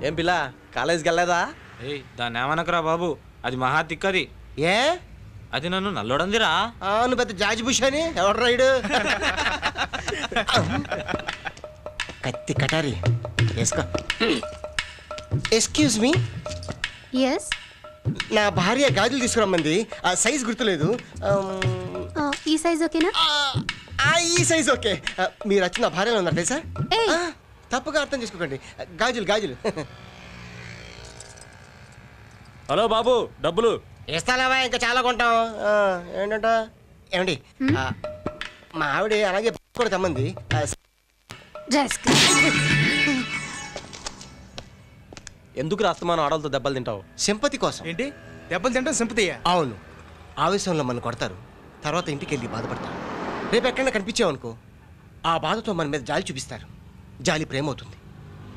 ఏం పిల్ల కాలేజీకి వెళ్ళలేదా? ఏయ్ దాన్ని ఏమనకరా బాబు, అది మహా తిక్కది. ఏ అది నన్ను నల్లోడందిరా. నువ్వు పెద్ద జాజి బుష్ అని ఎవడు రైడు? కత్తి కటారి వేసుకో. Excuse me. ఎస్. నా భార్య గాజులు తీసుకురమ్మంది, ఆ సైజ్ గుర్తులేదు. ఈ సైజ్ ఓకేనా? ఈ సైజ్ ఓకే. మీరు వచ్చి నా భార్యలో ఉన్నారు తెలుసా? ఏయ్. తప్పుగా అర్థం చేసుకోకండి. గాజులు గాజులు. హలో బాబు, డబ్బులు ఇస్తాలేవా? ఇంకా చాలా కొంటాం. ఏంటంట ఏమండి, మా ఆవిడ అలాగే కూడా తమ్మంది. ఎందుకు రాస్తమానం ఆడలతో దెబ్బలు తింటావు? సింపతి కోసం. ఏంటి దెబ్బలు తింటాం సింపతియా? అవును. ఆవేశంలో మనం కొడతారు, తర్వాత ఇంటికి వెళ్ళి బాధపడతారు. రేపు ఎక్కడైనా కనిపించామనుకో, ఆ బాధతో మన మీద జాలి చూపిస్తారు. జాలి ప్రేమ అవుతుంది,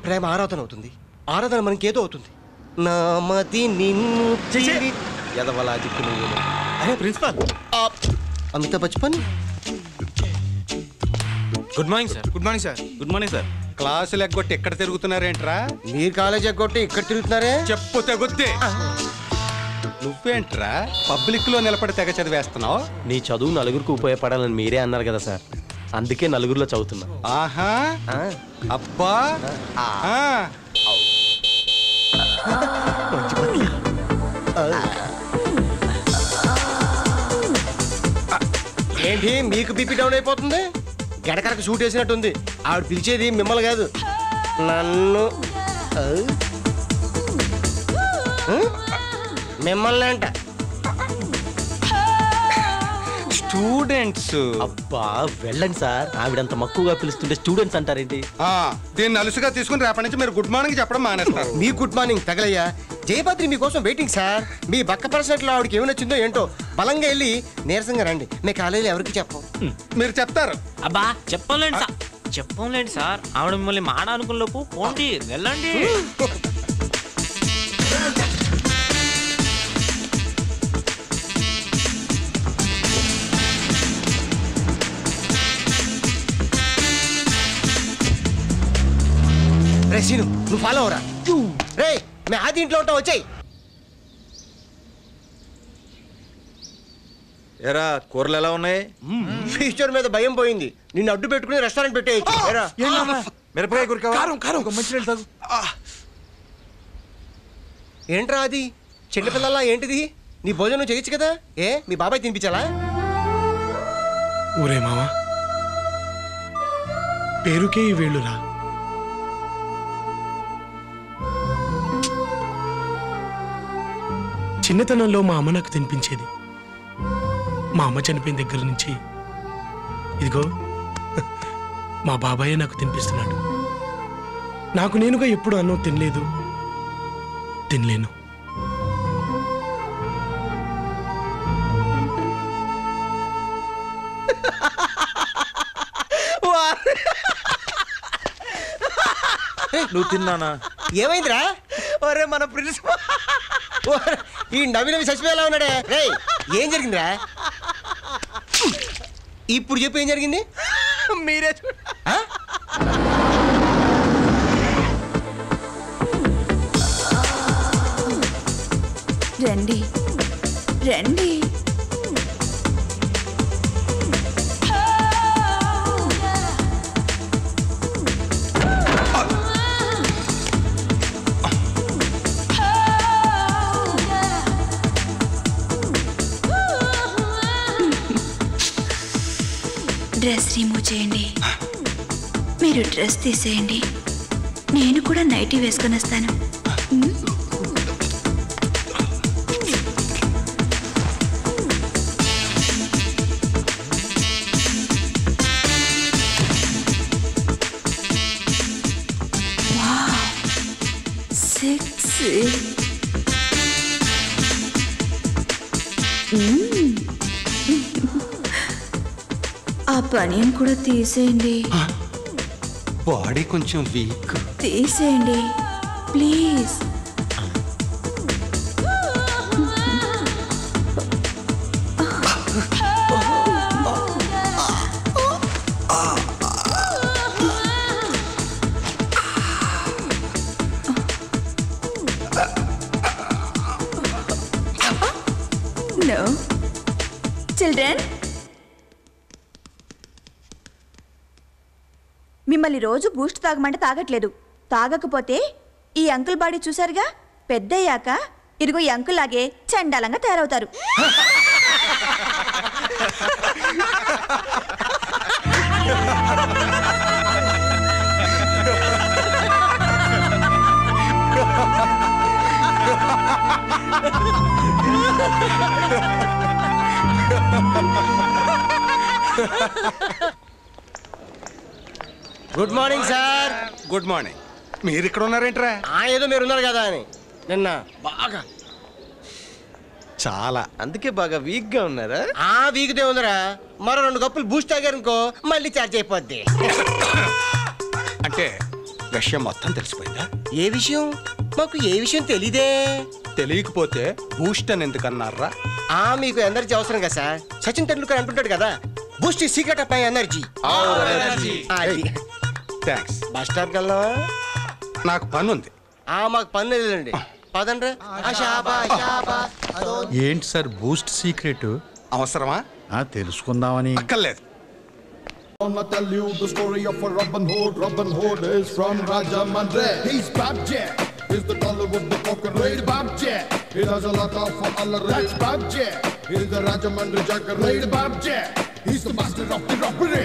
ప్రేమ ఆరాధన అవుతుంది, ఆరాధన మనకి ఏదో అవుతుంది. నామది నిన్ను ఎదవలా దిక్కు నువ్వు. అరే principal. Amitabh Bachchan. Good morning sir. Good morning sir. Good morning sir. క్లాసులు ఎగ్గొట్టి ఎక్కడ తిరుగుతున్నారేంట్రా? మీరు కాలేజ్ ఎగ్గొట్టి ఇక్కడ తిరుగుతున్నారే? చెప్పు తెగొద్దే. నువ్వేంట్రా పబ్లిక్ లో నిలబడి తెగ చదివేస్తున్నావు? నీ చదువు నలుగురికి ఉపయోగపడాలని మీరే అన్నారు కదా సార్, అందుకే నలుగురిలో చదువుతున్నా. ఆహా, అబ్బా, ఏంటి మీకు బీపీ డౌన్ అయిపోతుంది? గడకరకు షూట్ వేసినట్టుంది. ఆవిడ పిలిచేది మిమ్మల్ని కాదు, నన్ను. మిమ్మల్ని అంట. స్టూడెంట్స్. అబ్బా వెళ్ళండి సార్, ఆవిడంత మక్కువగా పిలుస్తుంటే స్టూడెంట్స్ అంటారేంటి? దీన్ని అలుసుగా తీసుకుని రేపటి నుంచి మీరు గుడ్ మార్నింగ్ చెప్పడం మానేస్తారు. మీ గుడ్ మార్నింగ్ తగలయ్యా. జయభద్రి మీకోసం వెయిటింగ్ సార్. మీ బక్క పర్సనట్లో ఆవిడకి ఏమి నచ్చిందో ఏంటో బలంగా వెళ్ళి నీరసంగా రండి. మీ కాలేజీలో ఎవరికి చెప్పం. మీరు చెప్తారు. అబ్బా చెప్పలేండి సార్, చెప్పలేండి సార్. ఆవిడ మిమ్మల్ని మాట అనుకున్న లోపు పోండి, వెళ్ళండి. రే సీను, నువ్వు ఫాలో అవరా. రే మే ఆది ఇంట్లో ఉంటావు, వచ్చాయి. ఎరా కూరలు ఎలా ఉన్నాయి? ఫ్యూచర్ మీద భయం పోయింది. నిన్ను అడ్డు పెట్టుకుని రెస్టారెంట్ పెట్టేయచ్చు. మిరపకాయ కూర కారం మంచి తాగు. ఏంట్రా అది చిన్నపిల్లలా ఏంటిది? నీ భోజనం చేయొచ్చు కదా. మీ బాబాయ్ తినిపించాలా? ఊరే మావా, పేరుకే ఈ వేళ్ళురా. చిన్నతనంలో మా అమ్మ నాకు తినిపించేది. మా అమ్మ చనిపోయిన దగ్గర నుంచి ఇదిగో మా బాబాయే నాకు తినిపిస్తున్నాడు. నాకు నేనుగా ఎప్పుడు అన్నం తినలేదు, తినలేను. నువ్వు తిన్నానా? ఏమైందిరా? ఒరే మన ప్రిన్సిపల్ ఈ నవ్వి నవ్వి చచ్చిపోయేలా ఉన్నాడే. రే ఏం జరిగిందిరా? ఇప్పుడు చెప్పు ఏం జరిగింది. మీరే రండి రండి. డ్రెస్ రిమూవ్ చేయండి. మీరు డ్రెస్ తీసేయండి, నేను కూడా నైటీ వేసుకొని వస్తాను. ఆ బనియన్ కూడా తీసేయండి. బాడీ కొంచెం వీక్. తీసేయండి ప్లీజ్. హలో చిల్డ్రన్, మిమ్మల్ని రోజు బూస్ట్ తాగమంటే తాగట్లేదు. తాగకపోతే ఈ అంకుల్ బాడీ చూసారుగా, పెద్దయ్యాక ఇదిగో ఈ అంకుల్ లాగే చండాలంగా తయారవుతారు. Good morning sir. Good morning. మీరు ఇక్కడ ఉన్నారేంట్రా? ఏదో మీరు ఉన్నారు కదా అని. నిన్న బాగా చాలా. అందుకే బాగా వీక్ గా ఉన్నారా? వీక్దే ఉందరా. మరో 2 కప్పులు బూస్ట్ తాగారు అనుకో మళ్ళీ చార్జ్ అయిపోద్ది. అంటే విషయం మొత్తం తెలిసిపోయిందా? ఏ విషయం? మాకు ఏ విషయం తెలీదే. తెలియకపోతే బూస్ట్ అని ఎందుకన్నారా? మీకు ఎనర్జీ అవసరం కదా సార్. సచిన్ టెండూల్కర్ అంటుంటాడు కదా, boost is secret of my energy. Thanks. Bus స్టాప్కి వెళ్దామా? నాకు పని ఉంది. మాకు పని లేదండి. పదండ్రా. ఏంటి సార్ బూస్ట్ సీక్రెట్? అవసరమా? తెలుసుకుందామని. అక్కర్లేదు. I'ma tell you the story of a Robin Hood. Robin Hood is from Rajamandre. He's Babjack. He's the dollar with the poker raid. Babjack. He does a lot of all the raids. Babjack. He's the Rajamandre Jacker raid. Babjack. He's the master of the robbery.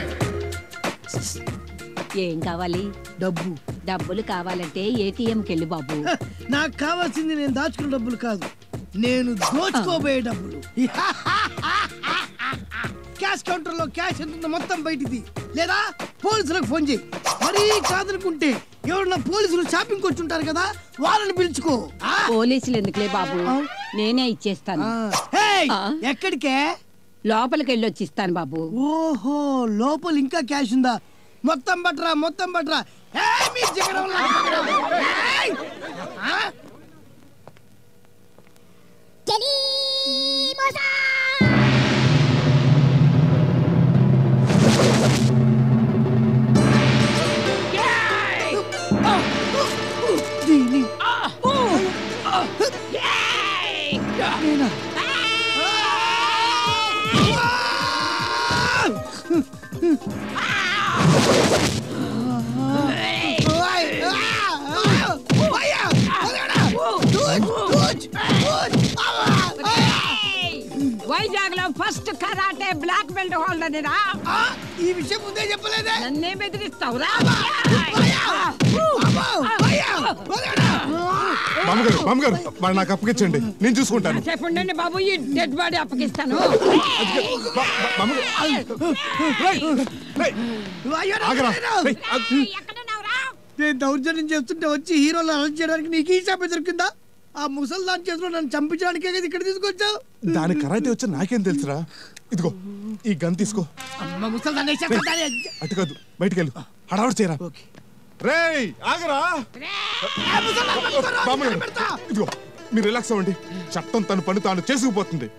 ఏం కావాలి? డబ్బు. డబ్బులు కావాలంటే ఏటీఎంకి వెళ్ళి బాబు. నాకు కావాల్సింది నేను దాచుకున్న డబ్బులు కాదు, నేను దోచుకోబోయే డబ్బులు. క్యాష్ కౌంటర్ లో క్యాష్ ఎంత మొత్తం బయటిది, లేదా పోలీసులకు ఫోన్ చేయి. మరీ కాదనుకుంటే ఎవరన్నా పోలీసులు షాపింగ్ వచ్చి ఉంటారు కదా, వాళ్ళని పిలుచుకో. పోలీసులు ఎందుకులే బాబు, నేనే ఇచ్చేస్తాను. ఎక్కడికే? లోపలికి వెళ్ళి వచ్చి ఇస్తాను బాబు. ఓహో, లోపల ఇంకా క్యాష్ ఉందా? మొత్తం బట్రా, మొత్తం బట్రా. వైజాగ్ లో first karate black belt holder. ఈ విషయం ముందే చెప్పలేదే. నన్నే బెదిరిస్తావురా? మామగారు మరి నాకు అప్పగించండి, నేను చూసుకుంటాను. చెప్పండి బాబు, ఈ డెడ్ బాడీ అప్పగిస్తాను. నేను దౌర్జన్యం చేస్తుంటే వచ్చి హీరోలు అరెస్ట్ చేయడానికి నీకు ఈ శాప దొరికిందా? ఆ ముసల్దాన్ చేతిలో నన్ను చంపించడానికే కదా ఇక్కడ తీసుకొచ్చావు. దాని కరాటే వచ్చి నాకేం తెలుసురా? ఇదిగో ఈ గన్ తీసుకో. అటు కాదు, బయటికి వెళ్ళు, హడావుడు చేయరా. రేయ్ ఆగరా. ఇదిగో మీరు రిలాక్స్ అవ్వండి, చట్టం తన పని తాను చేసుకుపోతుంది.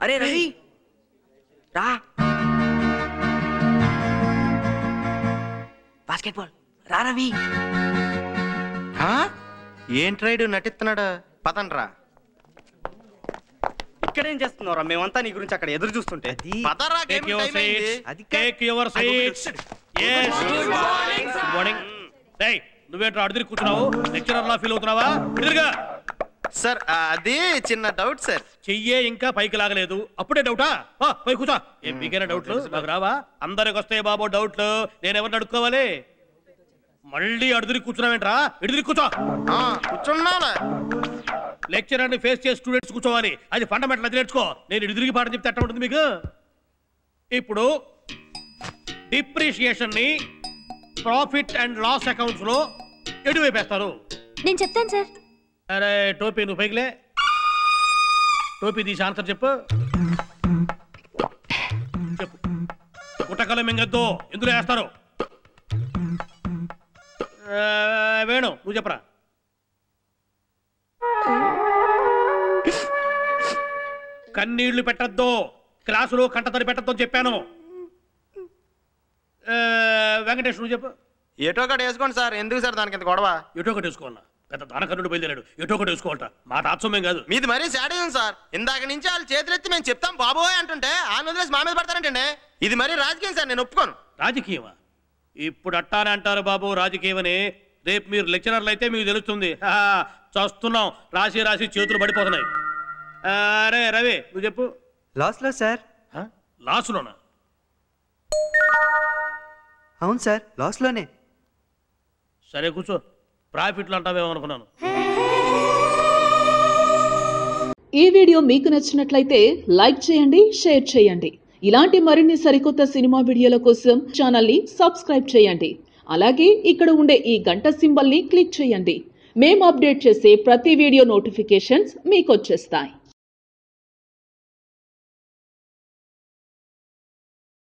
అరే రవి రా. బాస్కెట్బాల్ రా రవి. ఏంట్రైడు నటిస్తున్నాడా? పదండ్రా. ఇక్కడేం చేస్తున్నారా? మేమంతా నీ గురించి అక్కడ ఎదురు చూస్తుంటే. నువ్వేంట్రా అడిగి కూర్చున్నావు? లెక్చరర్ లా ఫీల్ అవుతున్నావా? ఎదురుగా సార్, అది చిన్న డౌట్ సార్. చెయ్యే ఇంకా పైకి లాగలేదు, అప్పుడే డౌటా? పై కూర్చో. ఏం మీకైనా డౌట్లు? నాకు రావా? అందరికి వస్తాయి బాబు డౌట్లు. నేను ఎవరిని అడుక్కోవాలి? మళ్ళీ అడుగురి కూర్చున్నావేంట్రా? ఎడుగురి కూర్చో. కూర్చున్నా. లెక్చరర్ ని ఫేస్ చేసి స్టూడెంట్స్ కూర్చోవాలి, అది ఫండమెంటల్. అది నేర్చుకో. నేను ఎదురుకి పాఠం చెప్తే అట్ట ఉంటుంది మీకు. ఇప్పుడు డిప్రిషియేషన్ ని ప్రాఫిట్ అండ్ లాస్ అకౌంట్స్ లో ఎటువైపేస్తారు? నేను చెప్తాను సార్. అరే టోపీ నువ్వు పైకిలే. టోపీ తీసి ఆన్సర్ చెప్పు. చెప్పు. గుట్టకలు మింగద్దు, ఎందులో వేస్తారు? వేణు నువ్వు చెప్పరా. కన్నీళ్లు పెట్టద్దు, క్లాసులో కంటతడి పెట్టద్దని చెప్పాను. వెంకటేష్ నువ్వు చెప్పు. ఎటో ఒకటి వేసుకోండి సార్. ఎందుకు సార్ దానికి ఎంత గొడవ? ఎటో ఒకటి వేసుకోవాలన్నా, పెద్ద దానకర్ణుడు బయలుదేరాడు. ఎటో ఒకటి వేసుకోవాలట. మా తాత్సమ్యం కాదు. మీది మరీ శాడిజం సార్. ఇందాక నుంచి వాళ్ళు చేతులెత్తి మేము చెప్తాం బాబోయ్ అంటుంటే ఆయన వదిలేసి మా మీద పడతారంటండి. ఇది మరీ రాజకీయం సార్, నేను ఒప్పుకోను. రాజకీయమా? ఇప్పుడు అట్టానే అంటారు బాబు రాజకీయమని. రేపు మీరు లెక్చరర్లు అయితే మీకు తెలుస్తుంది. చూస్తున్నాం, రాసి రాసి చేతులు పడిపోతున్నాయి. అరే రవి నువ్వు చెప్పు. లాస్లో సార్. లాస్లోనా? అవును సార్, లాస్లోనే. సరే కూర్చో. ప్రాఫిట్లు అంటావేమో అనుకున్నాను. ఈ వీడియో మీకు నచ్చినట్లయితే లైక్ చేయండి, షేర్ చేయండి. ఇలాంటి మరిన్ని సరికొత్త సినిమా వీడియోల కోసం ఛానల్ని సబ్స్క్రైబ్ చేయండి. అలాగే ఇక్కడ ఉండే ఈ గంట సింబల్ని క్లిక్ చేయండి. మేము అప్డేట్ చేసే ప్రతి వీడియో నోటిఫికేషన్స్ మీకు వచ్చేస్తాయి.